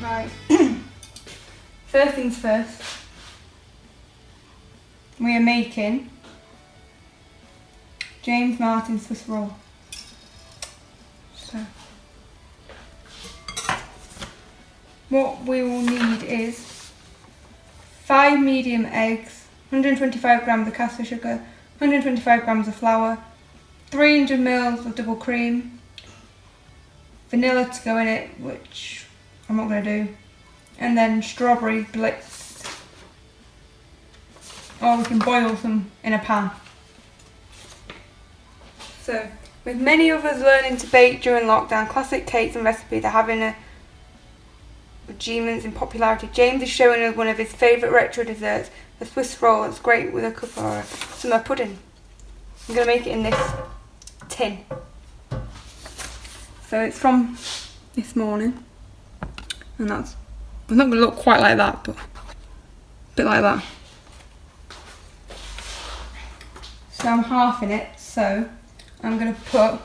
Right. First things first. We are making James Martin Swiss roll. So, what we will need is 5 medium eggs, 125 grams of caster sugar, 125 grams of flour, 300 ml of double cream, vanilla to go in it, which I'm not going to do, and then strawberry blitz. Or we can boil them in a pan. So, with many of us learning to bake during lockdown, classic cakes and recipes are having a resurgence in popularity. James is showing us one of his favourite retro desserts, the Swiss roll. It's great with a cup or a summer pudding. I'm going to make it in this tin. So it's from this morning, and it's not going to look quite like that, but a bit like that. So I'm halving it, so I'm going to put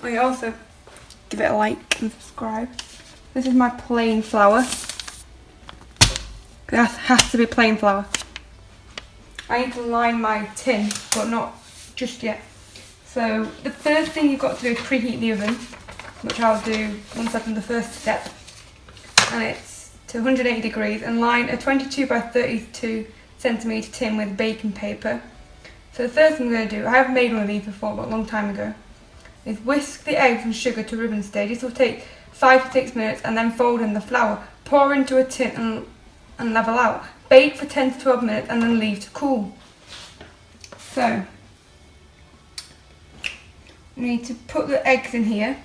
I also give it a like and subscribe. This is my plain flour. It has to be plain flour. I need to line my tin, but not just yet. So the first thing you've got to do is preheat the oven, which I'll do once I've done the first step. And it's to 180 degrees, and line a 22 by 32 centimetre tin with baking paper. So the first thing I'm going to do, I have made one of these before but a long time ago, is whisk the eggs and sugar to ribbon stage. This will take 5 to 6 minutes, and then fold in the flour. Pour into a tin and level out. Bake for 10 to 12 minutes and then leave to cool. So, we need to put the eggs in here.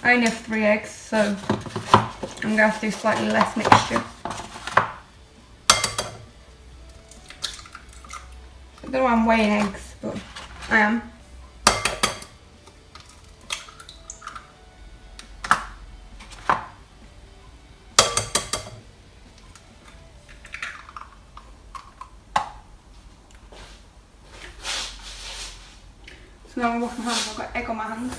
I only have 3 eggs, so I'm going to have to do slightly less mixture. I don't know why I'm weighing eggs, but I am. So now I'm washing my hands, I've got egg on my hands.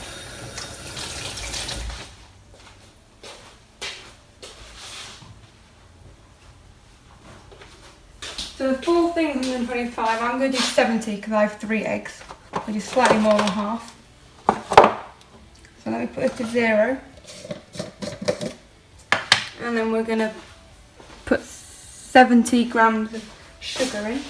So the 4 things 125, I'm going to do 70 because I have 3 eggs, which is slightly more than half. So let me put it to 0. And then we're going to put 70 grams of sugar in.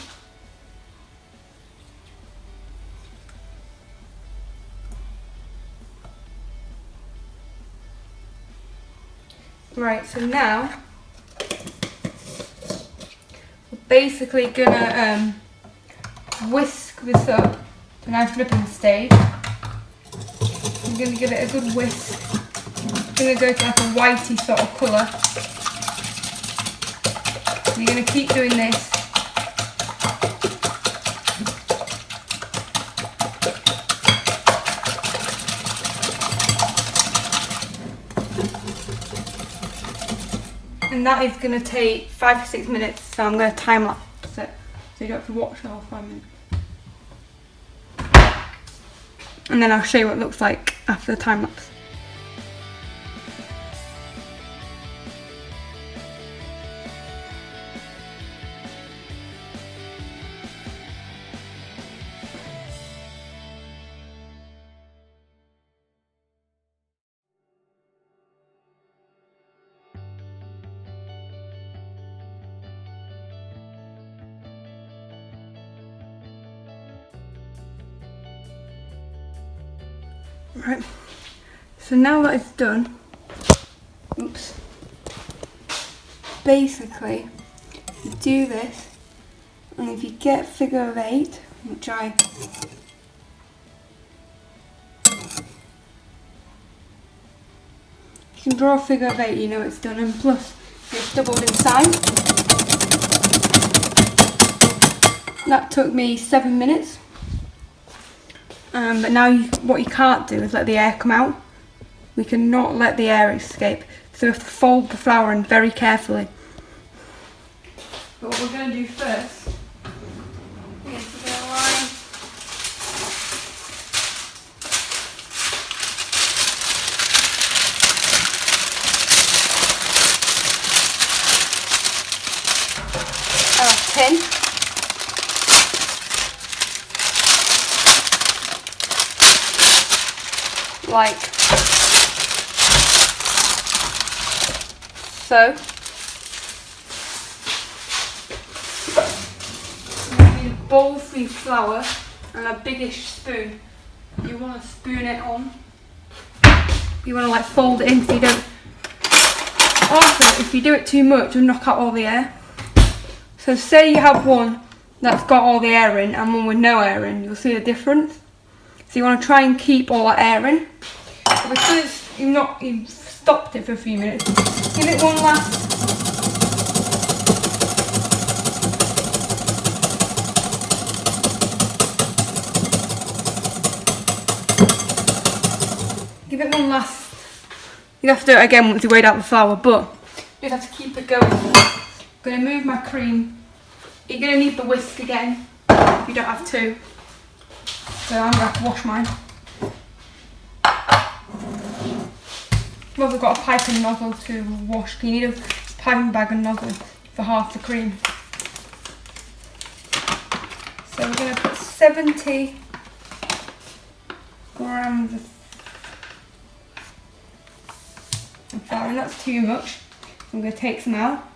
Right, so now we're basically gonna whisk this up to a nice ribbon stage. I'm gonna give it a good whisk. It's gonna go to like a whitey sort of colour. You're gonna keep doing this. And that is going to take 5 to 6 minutes, so I'm going to time lapse it so you don't have to watch the whole 5 minutes. And then I'll show you what it looks like after the time lapse. Right, so now that it's done, oops, basically you do this, and if you get figure of 8, which you can draw a figure of 8, you know it's done, and plus it's doubled in size. That took me 7 minutes. But now what you can't do is let the air come out. We cannot let the air escape. So we have to fold the flour in very carefully. But what we're going to do first is we're going to line like so. You need a bowl for your flour and a biggish spoon. You want to spoon it on. You want to like fold it in so you don't. Also, if you do it too much, you'll knock out all the air. So say you have one that's got all the air in and one with no air in, you'll see the difference. So you want to try and keep all that air in. But because you've stopped it for a few minutes, give it one last. Give it one last. You have to do it again once you weighed out the flour, but you just have to keep it going. I'm going to move my cream. You're going to need the whisk again if you don't have two. So I'm going to have to wash mine. I've also got a piping nozzle to wash. You need a piping bag and nozzle for half the cream. So we're going to put 70 grams of flour, and that's too much. So I'm going to take some out.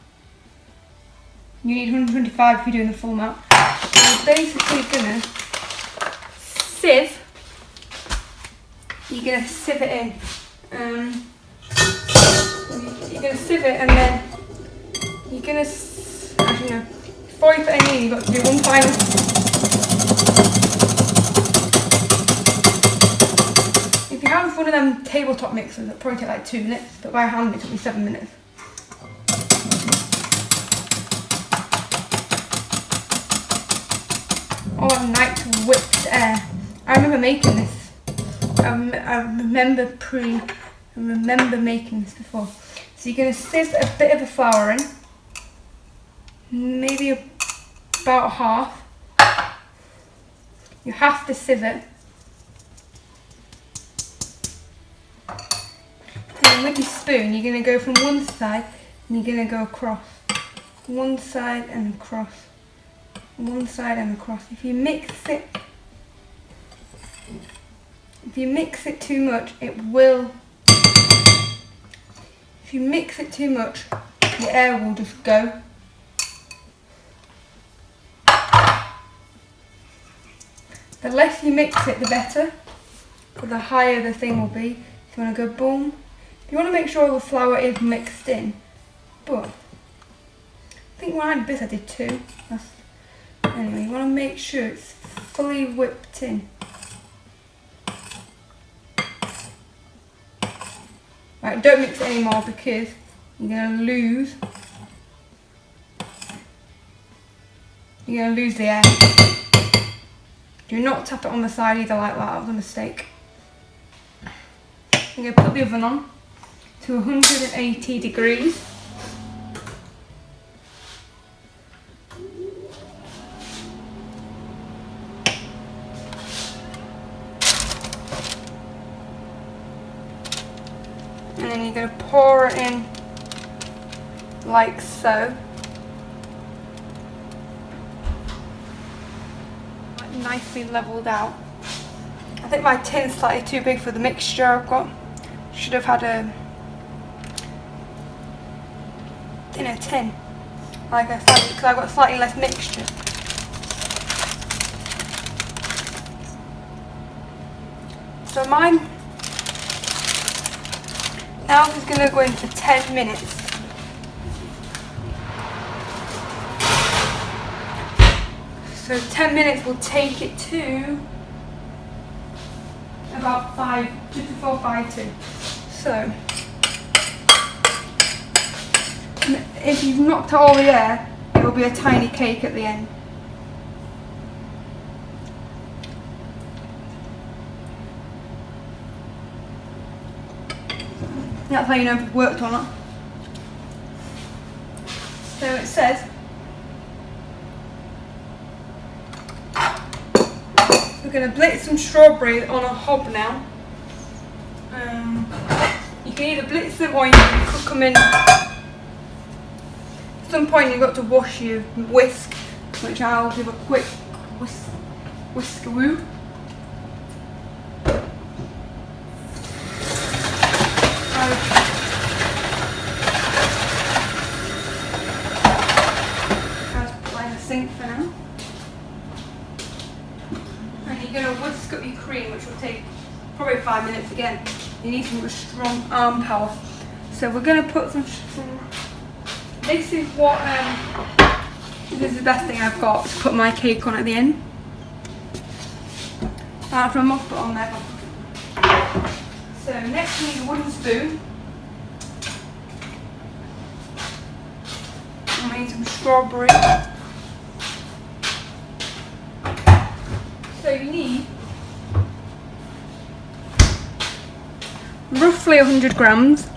You need 125 if you're doing the full amount. So you're basically going to sieve. You're going to sieve it in. You're going to sieve it and then you're going to, actually no, before you put any in, you've got to do one final. If you have one of them tabletop mixers, it'll probably take like 2 minutes, but by hand it took me 7 minutes. All that nice whipped air. I remember making this. I remember making this before. So you're going to sieve a bit of the flour in, maybe about half. You have to sieve it. And with your spoon, you're going to go from one side and you're going to go across. One side and across. One side and across. If you mix it too much, it will. If you mix it too much, the air will just go. The less you mix it, the better, but the higher the thing will be. If you want to go boom, you want to make sure the flour is mixed in. But I think when I did this, I did 2. Anyway, you want to make sure it's fully whipped in. Right, don't mix it anymore because you're going to lose. You're going to lose the air. Do not tap it on the side either like that, that was a mistake. I'm going to put the oven on to 180 degrees. And then you're going to pour it in like so. Nicely levelled out. I think my tin's slightly too big for the mixture I've got. Should have had a thinner tin. Like I said, because I've got slightly less mixture. So mine now is going to go in for 10 minutes. So 10 minutes will take it to about 5, just before 5 to. So if you've knocked out all the air, it will be a tiny cake at the end. That's how you know if it worked or not. So it says, we're going to blitz some strawberries on a hob now. You can either blitz them or you can cook them in. At some point you've got to wash your whisk, which I'll give a quick whisk-a-woo. the sink for now. And you're going to whisk up your cream, which will take probably 5 minutes again. You need some strong arm power. So we're going to put some this is what, this is the best thing I've got to put my cake on at the end. After I'm off, put on there. So next we need a wooden spoon. And we need some strawberry. So you need roughly 100 grams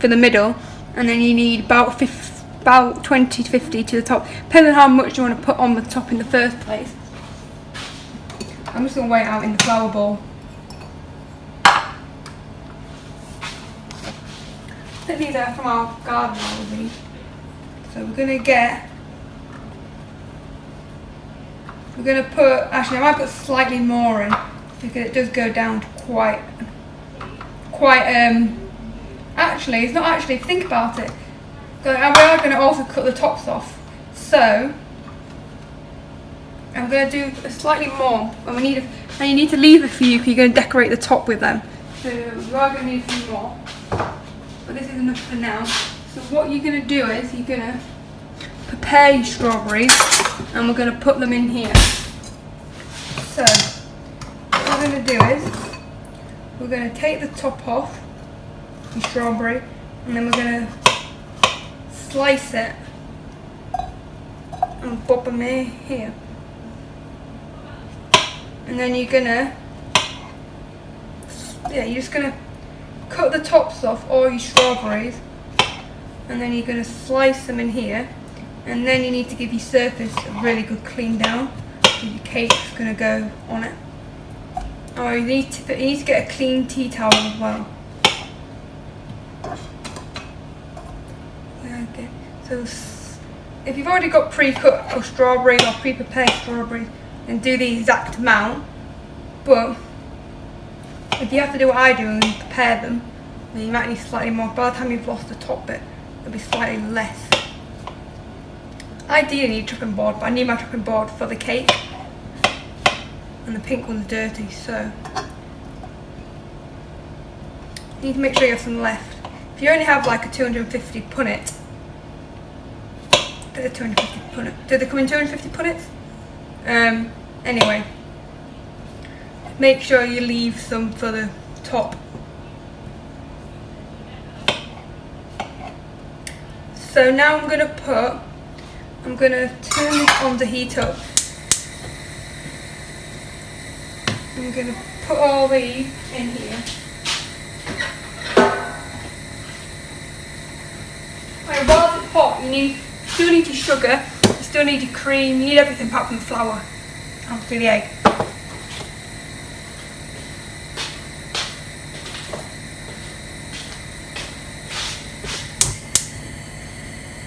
for the middle, and then you need about 20 to 50 to the top, depending on how much you want to put on the top in the first place. I'm just going to weigh it out in the flour bowl. I think these are from our garden, I believe. So we're going to put, actually I might put slightly more in, because it does go down to quite, actually, it's not actually, think about it. We are going to also cut the tops off. So, I'm going to do slightly more, and you need to leave a few because you're going to decorate the top with them. So you are going to need a few more, but this is enough for now. So what you're going to do is you're going to prepare your strawberries, and we're going to put them in here. So what we're going to do is we're going to take the top off your strawberry, and then we're going to slice it and pop them in here. And then you're just gonna cut the tops off all your strawberries, and then you're gonna slice them in here, and then you need to give your surface a really good clean down, because your cake's gonna go on it. Oh, you need to get a clean tea towel as well. Okay, so if you've already got pre-cut or strawberries or pre-prepared strawberries, and do the exact amount, but if you have to do what I do and prepare them, then you might need slightly more. By the time you've lost the top bit, it'll be slightly less. Ideally I need a chopping board, but I need my chopping board for the cake, and the pink one's dirty, so you need to make sure you have some left. If you only have like a 250 punnet, do they come in 250 punnets? Anyway, make sure you leave some for the top. So now I'm going to turn this on to heat up. I'm going to put all these in here. Right, while it's hot, you still need your sugar, you still need your cream, you need everything apart from the flour. I'll do the egg.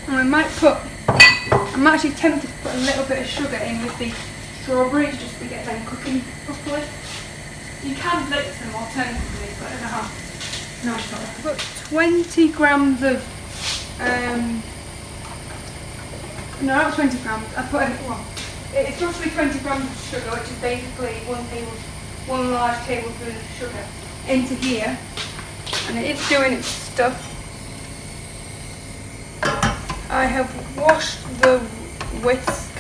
And I'm actually tempted to put a little bit of sugar in with the strawberries just to get them cooking properly. You can blitz them alternatively, but I don't know how. No, I'm sorry. I put 20 grams of, no, not 20 grams, it's roughly 20 grams of sugar, which is basically one large tablespoon of sugar into here, and it is doing its stuff. I have washed the whisk.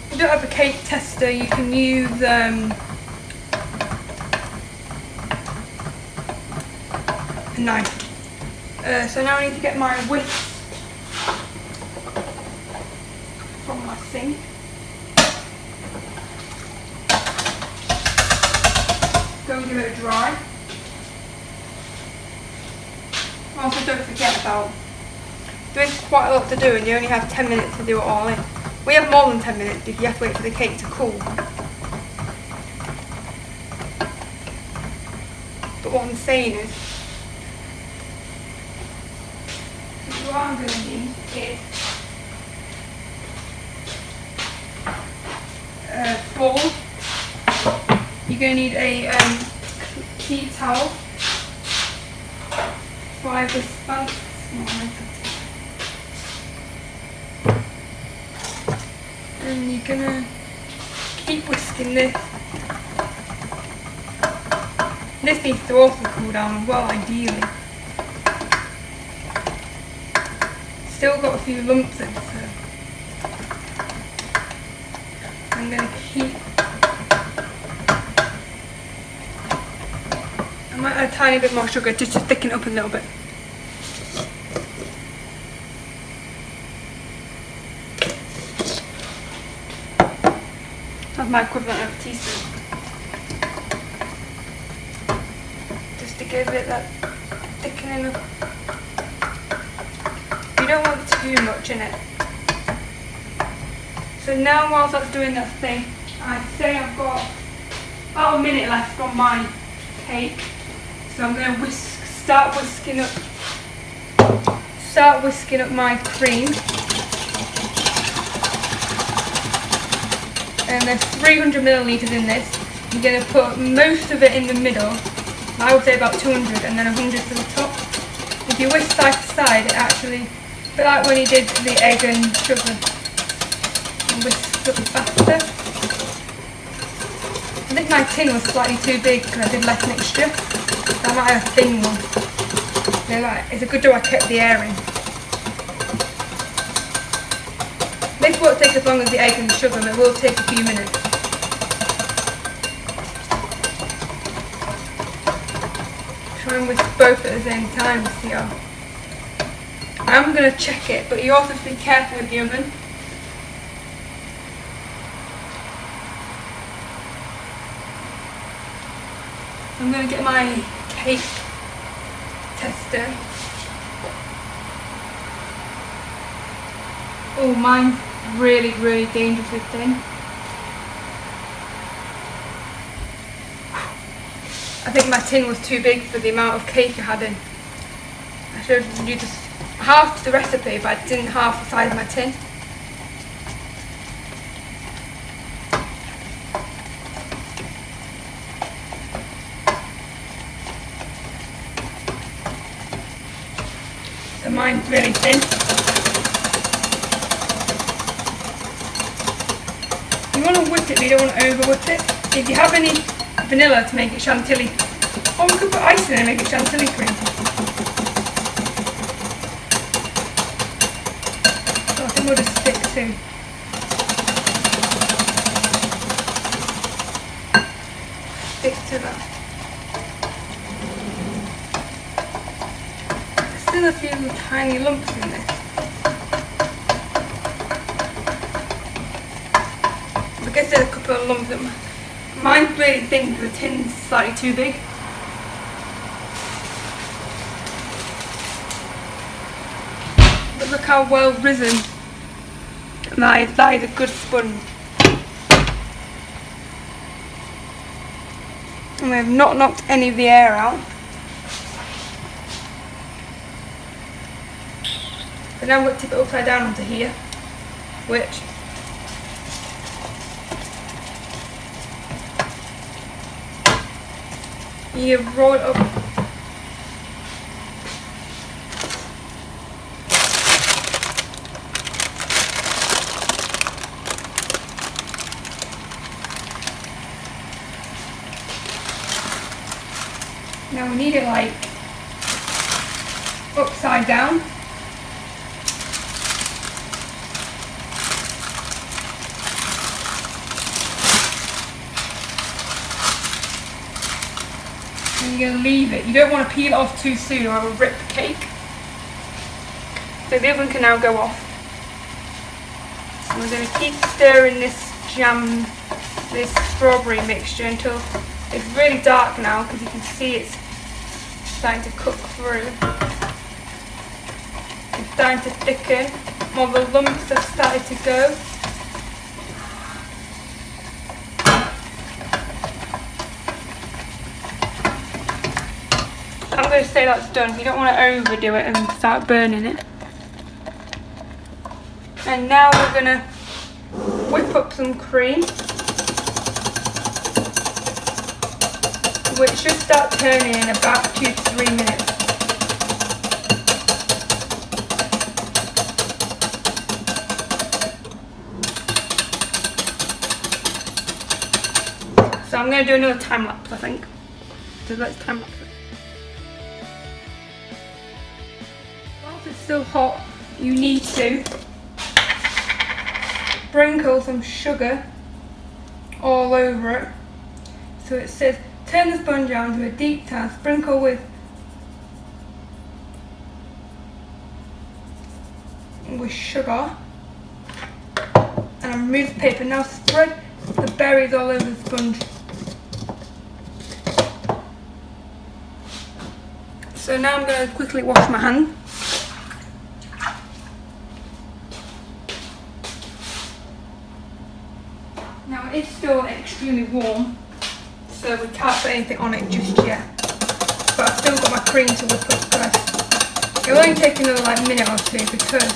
If you don't have a cake tester, you can use a knife. So now I need to get my whisk from my sink. Go and give it a dry. Also, don't forget about there's quite a lot to do, and you only have 10 minutes to do it all in. We have more than 10 minutes because you have to wait for the cake to cool. But what I'm saying is, what I'm going to need is bowl, you're going to need a tea towel, 5 sponge, and you're going to keep whisking this. This needs to also cool down as well, ideally. Still got a few lumps in, so I'm going to keep. I might add a tiny bit more sugar just to thicken it up a little bit. That's my equivalent of a teaspoon. Just to give it that thickening up. You don't want too much in it. So now whilst that's doing that thing, I'd say I've got about a minute left on my cake. So I'm going to start whisking up my cream. And there's 300 millilitres in this. I'm going to put most of it in the middle. I would say about 200 and then 100 to the top. If you whisk side to side, it actually, a bit like when you did the egg and sugar, and whisk up faster. I think my tin was slightly too big because I did less mixture. I might have a thin one. It's a good job I kept the air in. This won't take as long as the egg and the sugar, but it will take a few minutes. Try and whisk both at the same time to see how. I'm going to check it, but you also have to be careful with the oven. I'm going to get my cake tester. Oh, mine's really, really dangerously thin. I think my tin was too big for the amount of cake I had in. I should have used half the recipe, but I didn't half the size of my tin. So mine's really thin. You want to whip it, but you don't want to over whip it. If you have any vanilla to make it chantilly, or we could put ice in it and make it chantilly cream. So I think we'll just stick to. That. There's still a few tiny lumps in this. I guess there's a couple of lumps in mine. Mine's really thin because the tin's slightly too big. But look how well risen that is a good sponge. And we've not knocked any of the air out. So now I'm going to tip it upside down onto here, which you roll it up. Now we need it like upside down. And you're going to leave it. You don't want to peel it off too soon or it'll rip the cake. So the oven can now go off. And we're going to keep stirring this jam, this strawberry mixture until it's really dark now because you can see it's starting to cook through. It's starting to thicken. More the lumps have started to go. I'm going to say that's done. You don't want to overdo it and start burning it. And now we're going to whip up some cream. which should start turning in about 2 to 3 minutes. So I'm going to do another time lapse, I think. So let's time lapse it. Whilst it's still hot, you need to sprinkle some sugar all over it. So it says, turn the sponge out into a deep towel, sprinkle with sugar, and remove the paper. Now spread the berries all over the sponge. So now I'm going to quickly wash my hand. Now it is still extremely warm, so we can't put anything on it just yet. But I've still got my cream to whip up first. It will only take another minute or two because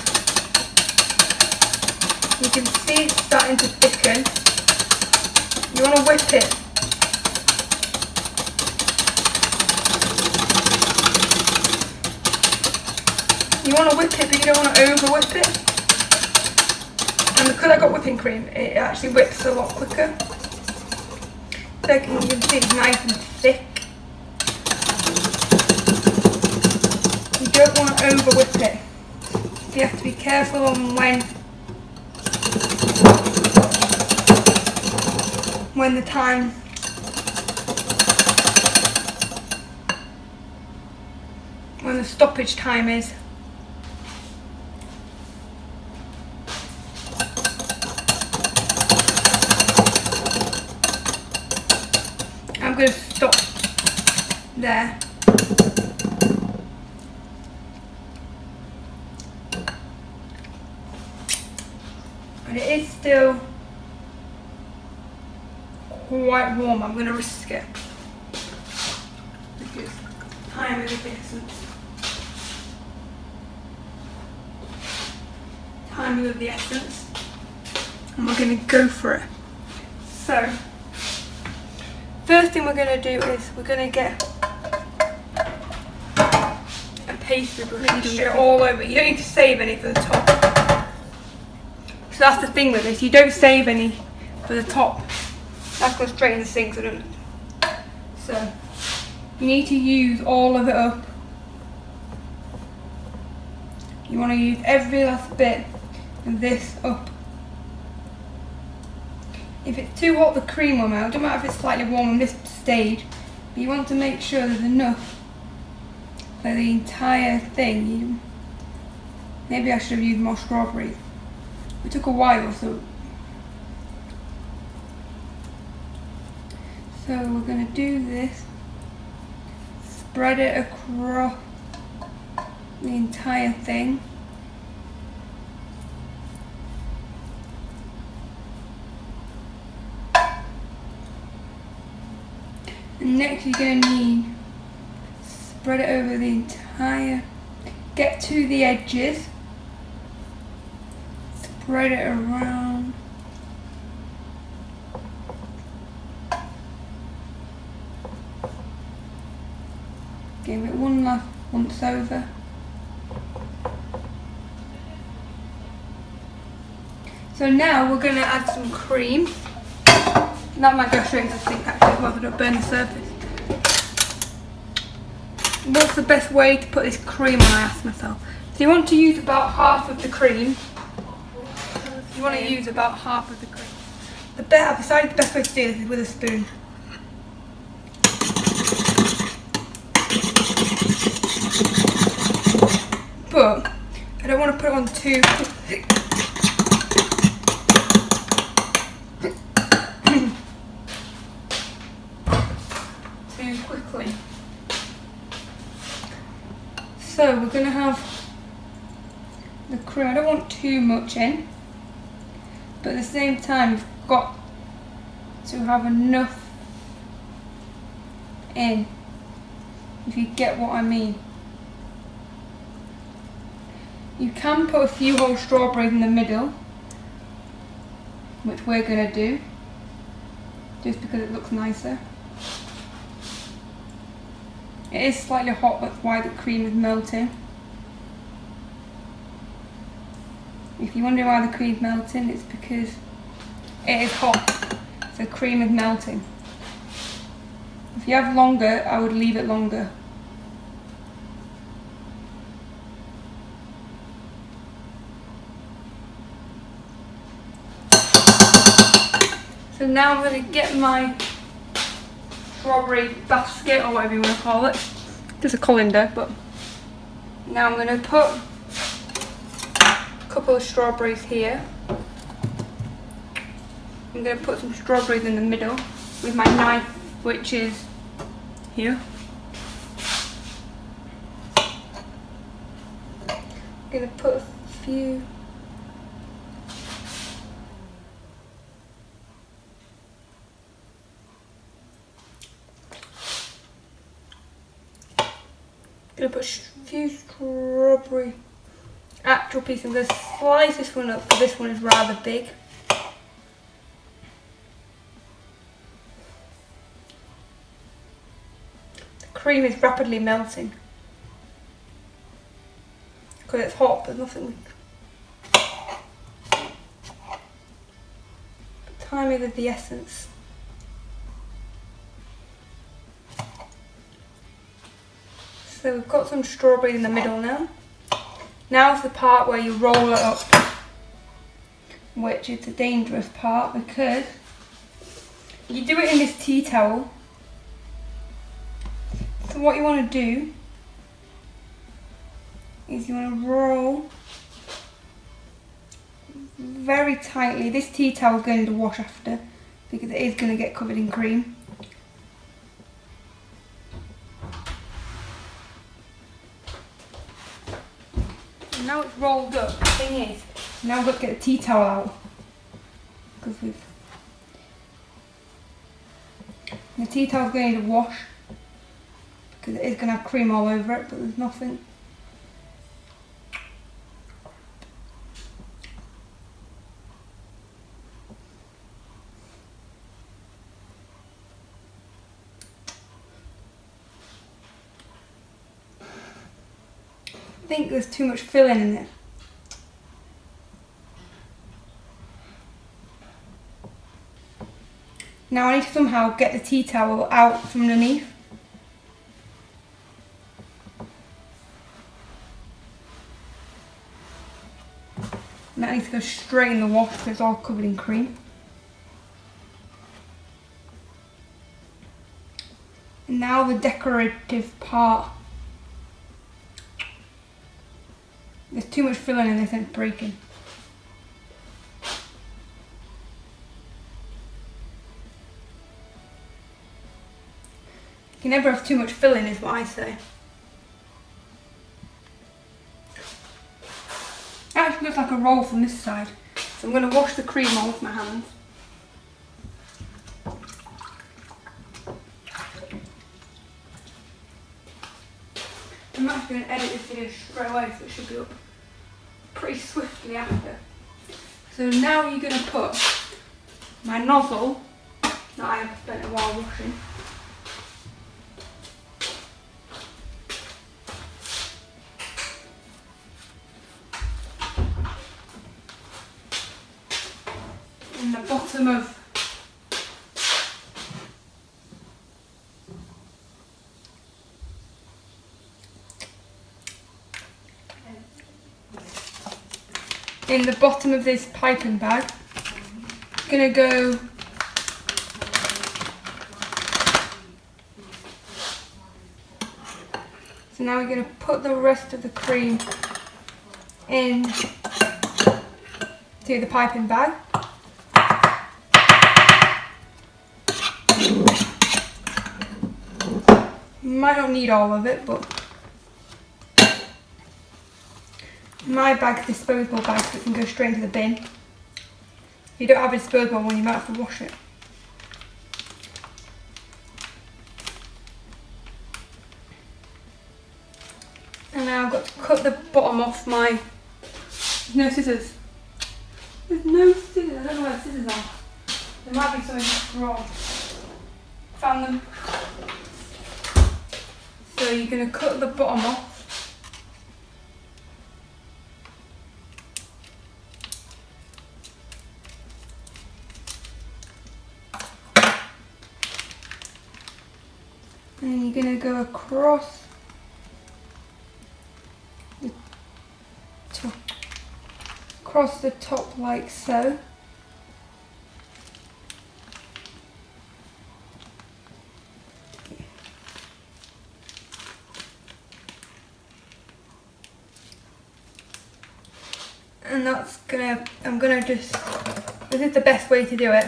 you can see it's starting to thicken. You want to whip it. You want to whip it, but you don't want to over whip it. And because I got whipping cream, it actually whips a lot quicker. So you can see it's nice and thick. You don't want to over whip it. You have to be careful on when the stoppage time is. I'm going to stop there. And it is still quite warm. I'm going to risk it because time is of the essence. Time is of the essence, and we're going to go for it. So, first thing we're going to do is we're going to get a pastry brush and do it all over. You don't need to save any for the top. So that's the thing with this, you don't save any for the top. That goes straight in the sink, so you need to use all of it up. You want to use every last bit of this up. If it's too hot, the cream will melt. It doesn't matter if it's slightly warm on this stage, but you want to make sure there's enough for the entire thing. Maybe I should have used more strawberries. It took a while, so we're going to do this. Spread it across the entire thing. And next you're going to need spread it over the entire, get to the edges, spread it around. Give it one last once over. So now we're going to add some cream. That might go straight into the sink actually, rather than burn the surface. What's the best way to put this cream on, I asked myself. So you want to use about half of the cream. You want to use about half of the cream. I've decided the best way to do this is with a spoon. But I don't want to put it on too quickly. So we're going to have the cream. I don't want too much in, but at the same time you've got to have enough in, if you get what I mean. You can put a few whole strawberries in the middle, which we're going to do, just because it looks nicer. It is slightly hot, that's why the cream is melting. If you're wondering why the cream is melting, it's because it is hot, so cream is melting. If you have longer, I would leave it longer. So now I'm going to get my strawberry basket, or whatever you want to call it. Just a colander, but now I'm going to put a couple of strawberries here. I'm going to put some strawberries in the middle with my knife, which is here. I'm going to put a few. I'm going to put a few strawberry actual pieces. I'm going to slice this one up because this one is rather big. Cream is rapidly melting because it's hot. There's nothing. Time is of the essence. So we've got some strawberry in the middle now. Now's the part where you roll it up, which is the dangerous part because you do it in this tea towel. So what you want to do is you want to roll very tightly. This tea towel is going to wash after because it is going to get covered in cream. And now it's rolled up. The thing is, now I've got to get the tea towel out because the tea towel is going to wash. Because it is going to have cream all over it, but there's nothing. I think there's too much filling in it. Now I need to somehow get the tea towel out from underneath. And that needs to go straight in the wash because it's all covered in cream. And now the decorative part. There's too much filling in this and it's breaking. You can never have too much filling is what I say. It actually looks like a roll from this side. So I'm going to wash the cream all with my hands. I'm actually going to edit this video straight away so it should be up pretty swiftly after. So now you're going to put my nozzle that I have spent a while washing. In the bottom of this piping bag. Gonna go so now we're gonna put the rest of the cream in to the piping bag. You might not need all of it, but my bag's disposable bag so it can go straight into the bin. If you don't have a disposable one, you might have to wash it. And now I've got to cut the bottom off my... There's no scissors. There's no scissors. I don't know where the scissors are. There might be something wrong. Found them. So So you're going to cut the bottom off. And then you're going to go across the top like so. And that's this is the best way to do it.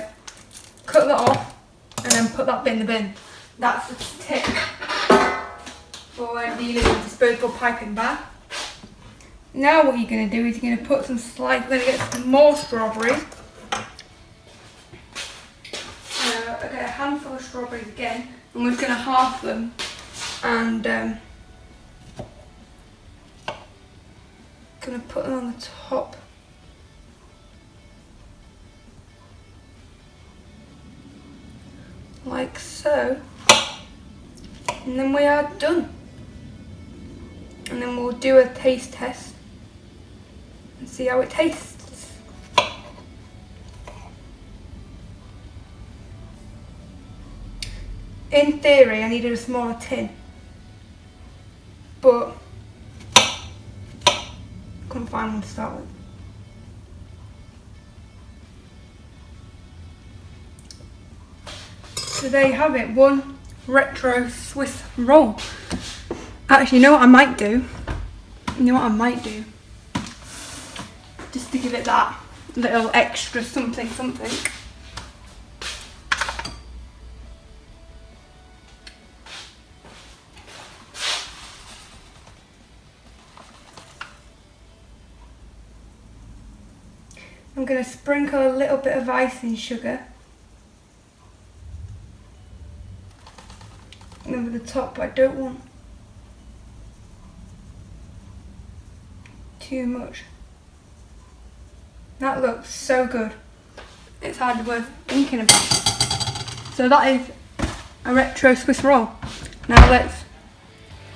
Cut that off and then put that bit in the bin. That's the tip for dealing with disposable piping bag. Now what you're going to do is you're going to put we're going to get some more strawberries. I get a handful of strawberries again, and we're just going to half them and going to put them on the top. Like so. And then we are done. And then we'll do a taste test and see how it tastes. In theory, I needed a smaller tin, but couldn't find one to start with. So there you have it, one retro Swiss roll. Actually, you know what I might do? Just to give it that little extra something. I'm going to sprinkle a little bit of icing sugar over the top, but I don't want too much. That looks so good. It's hardly worth thinking about. So that is a retro Swiss roll. Now let's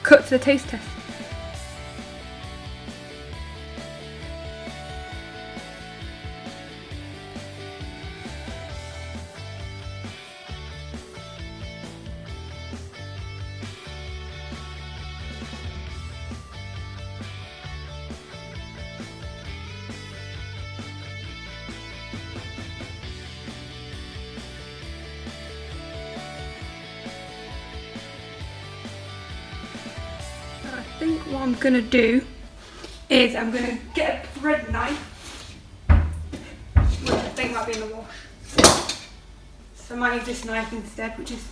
cut to the taste test. I think what I'm going to do is I'm going to get a bread knife, which I think might be in the wash. So I might use this knife instead, which is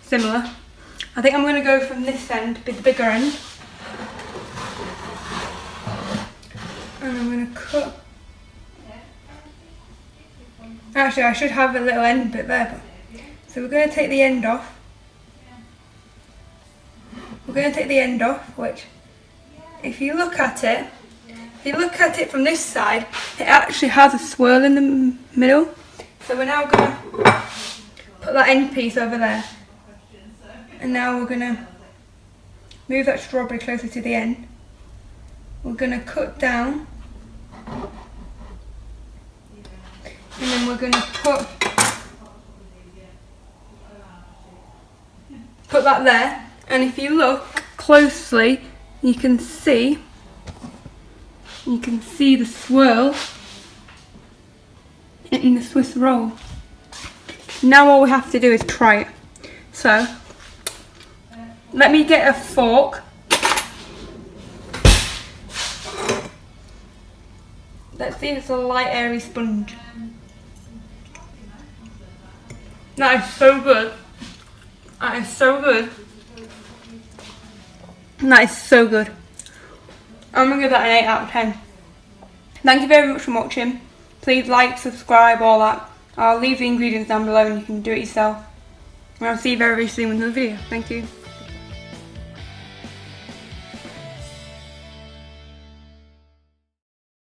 similar. I think I'm going to go from this end, the bigger end, and I'm going to cut. Actually, I should have a little end bit there. So we're going to take the end off. Which, if you look at it from this side, it actually has a swirl in the middle. So we're now going to put that end piece over there. And now we're going to move that strawberry closer to the end. We're going to cut down. And then we're going to put that there. And if you look closely, you can see the swirl in the Swiss roll. Now all we have to do is try it. So let me get a fork. Let's see if it's a light airy sponge. That is so good. That is so good. That is so good. I'm going to give that an 8 out of 10. Thank you very much for watching. Please like, subscribe, all that. I'll leave the ingredients down below and you can do it yourself. And I'll see you very, very soon with another video. Thank you.